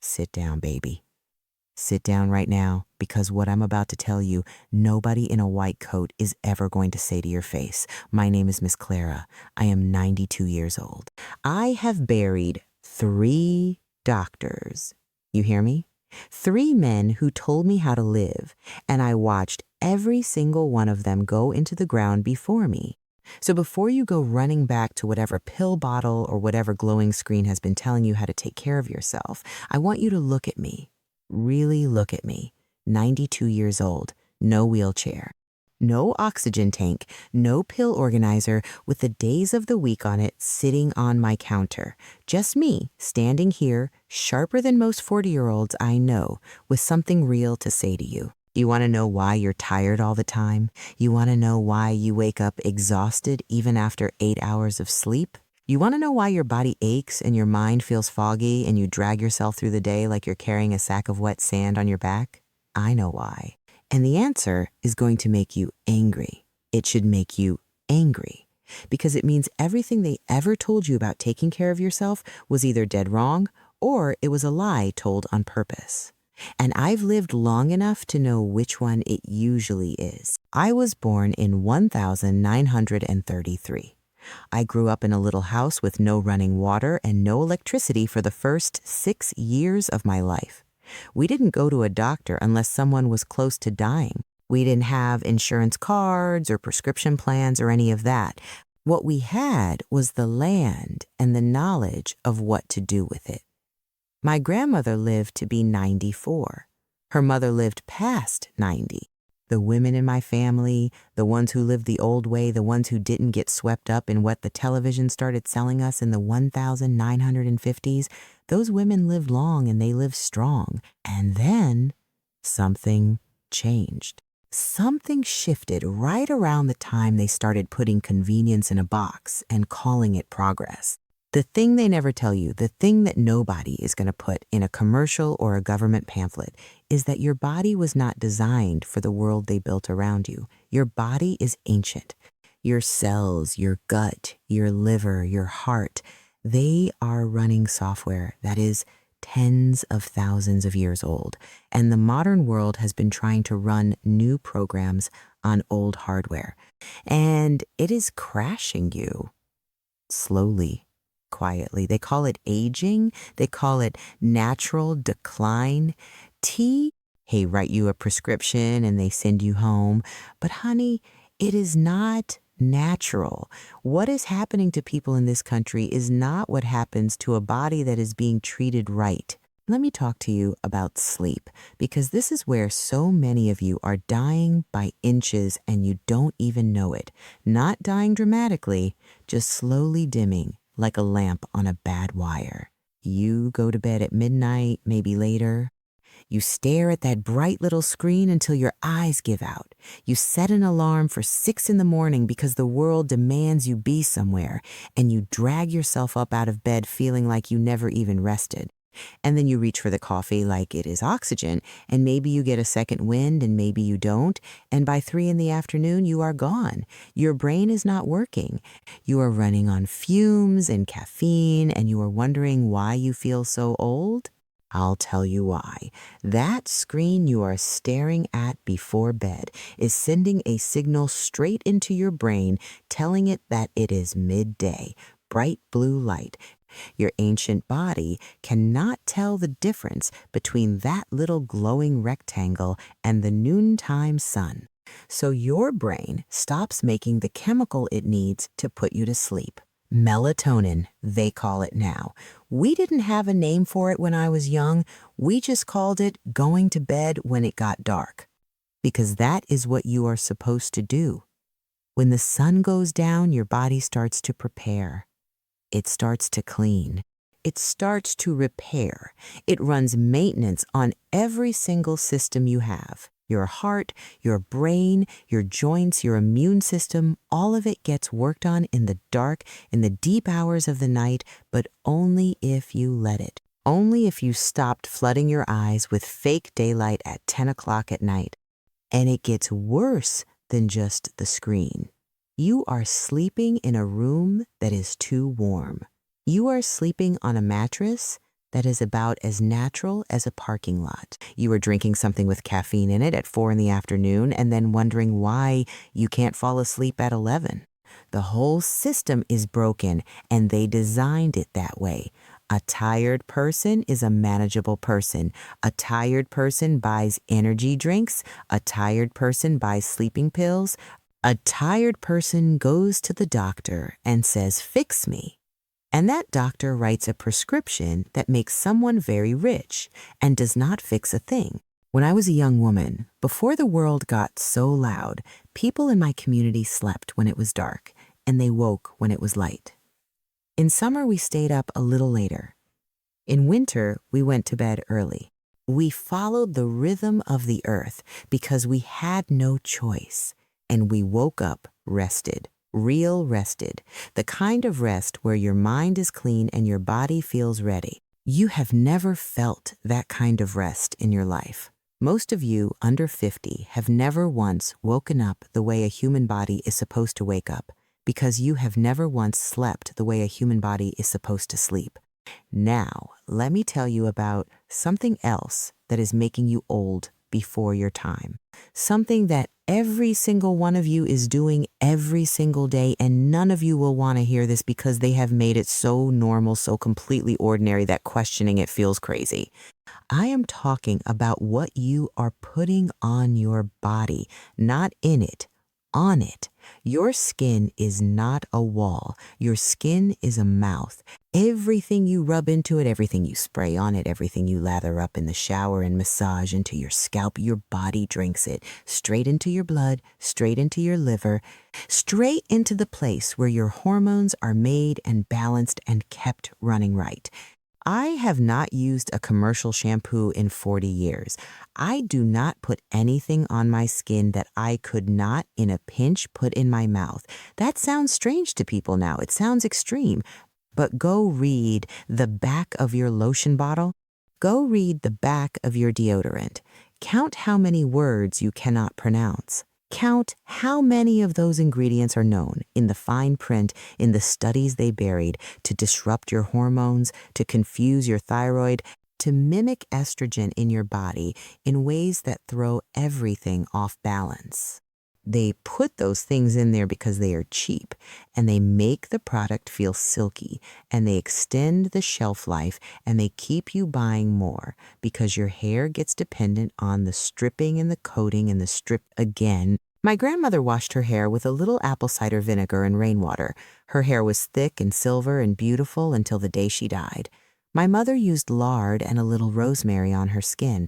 Sit down, baby. Sit down right now, because what I'm about to tell you, nobody in a white coat is ever going to say to your face. My name is Miss Clara. I am 92 years old. I have buried 3 doctors. You hear me? 3 men who told me how to live, and I watched every single one of them go into the ground before me. So before you go running back to whatever pill bottle or whatever glowing screen has been telling you how to take care of yourself, I want you to look at me. Really look at me. 92 years old, no wheelchair, no oxygen tank, no pill organizer with the days of the week on it sitting on my counter. Just me, standing here, sharper than most 40-year-olds I know, with something real to say to you. You want to know why you're tired all the time? You want to know why you wake up exhausted even after 8 hours of sleep? You want to know why your body aches and your mind feels foggy and you drag yourself through the day like you're carrying a sack of wet sand on your back? I know why. And the answer is going to make you angry. It should make you angry, because it means everything they ever told you about taking care of yourself was either dead wrong or it was a lie told on purpose. And I've lived long enough to know which one it usually is. I was born in 1933. I grew up in a little house with no running water and no electricity for the first 6 years of my life. We didn't go to a doctor unless someone was close to dying. We didn't have insurance cards or prescription plans or any of that. What we had was the land and the knowledge of what to do with it. My grandmother lived to be 94. Her mother lived past 90. The women in my family, the ones who lived the old way, the ones who didn't get swept up in what the television started selling us in the 1950s, those women lived long and they lived strong. And then something changed. Something shifted right around the time they started putting convenience in a box and calling it progress. The thing they never tell you, the thing that nobody is going to put in a commercial or a government pamphlet, is that your body was not designed for the world they built around you. Your body is ancient. Your cells, your gut, your liver, your heart, they are running software that is tens of thousands of years old. And the modern world has been trying to run new programs on old hardware. And it is crashing you slowly. Quietly. They call it aging. They call it natural decline. Hey, write you a prescription and they send you home. But honey, it is not natural. What is happening to people in this country is not what happens to a body that is being treated right. Let me talk to you about sleep, because this is where so many of you are dying by inches and you don't even know it. Not dying dramatically, just slowly dimming, like a lamp on a bad wire. You go to bed at midnight, maybe later. You stare at that bright little screen until your eyes give out. You set an alarm for 6 in the morning because the world demands you be somewhere, and you drag yourself up out of bed feeling like you never even rested. And then you reach for the coffee like it is oxygen, and maybe you get a second wind and maybe you don't, and by 3 in the afternoon you are gone. Your brain is not working. You are running on fumes and caffeine, and you are wondering why you feel so old? I'll tell you why. That screen you are staring at before bed is sending a signal straight into your brain telling it that it is midday, bright blue light. Your ancient body cannot tell the difference between that little glowing rectangle and the noontime sun. So your brain stops making the chemical it needs to put you to sleep. Melatonin, they call it now. We didn't have a name for it when I was young. We just called it going to bed when it got dark. Because that is what you are supposed to do. When the sun goes down, your body starts to prepare. It starts to clean. It starts to repair. It runs maintenance on every single system you have. Your heart, your brain, your joints, your immune system, all of it gets worked on in the dark, in the deep hours of the night, but only if you let it. Only if you stopped flooding your eyes with fake daylight at 10 o'clock at night. And it gets worse than just the screen. You are sleeping in a room that is too warm. You are sleeping on a mattress that is about as natural as a parking lot. You are drinking something with caffeine in it at 4 in the afternoon and then wondering why you can't fall asleep at 11. The whole system is broken, and they designed it that way. A tired person is a manageable person. A tired person buys energy drinks. A tired person buys sleeping pills. A tired person goes to the doctor and says, "Fix me." And that doctor writes a prescription that makes someone very rich and does not fix a thing. When I was a young woman, before the world got so loud, people in my community slept when it was dark, and they woke when it was light. In summer, we stayed up a little later. In winter, we went to bed early. We followed the rhythm of the earth because we had no choice, and we woke up rested. Real rested, the kind of rest where your mind is clean and your body feels ready. You have never felt that kind of rest in your life. Most of you under 50 have never once woken up the way a human body is supposed to wake up because you have never once slept the way a human body is supposed to sleep. Now, let me tell you about something else that is making you old before your time. Something that every single one of you is doing every single day, and none of you will want to hear this because they have made it so normal, so completely ordinary that questioning it feels crazy. I am talking about what you are putting on your body, not in it, on it. Your skin is not a wall. Your skin is a mouth. Everything you rub into it, everything you spray on it, everything you lather up in the shower and massage into your scalp, your body drinks it straight into your blood, straight into your liver, straight into the place where your hormones are made and balanced and kept running right. I have not used a commercial shampoo in 40 years. I do not put anything on my skin that I could not, in a pinch, put in my mouth. That sounds strange to people now. It sounds extreme. But go read the back of your lotion bottle. Go read the back of your deodorant. Count how many words you cannot pronounce. Count how many of those ingredients are known in the fine print, in the studies they buried, to disrupt your hormones, to confuse your thyroid, to mimic estrogen in your body in ways that throw everything off balance. They put those things in there because they are cheap, and they make the product feel silky, and they extend the shelf life, and they keep you buying more because your hair gets dependent on the stripping and the coating and the strip again. My grandmother washed her hair with a little apple cider vinegar and rainwater. Her hair was thick and silver and beautiful until the day she died. My mother used lard and a little rosemary on her skin.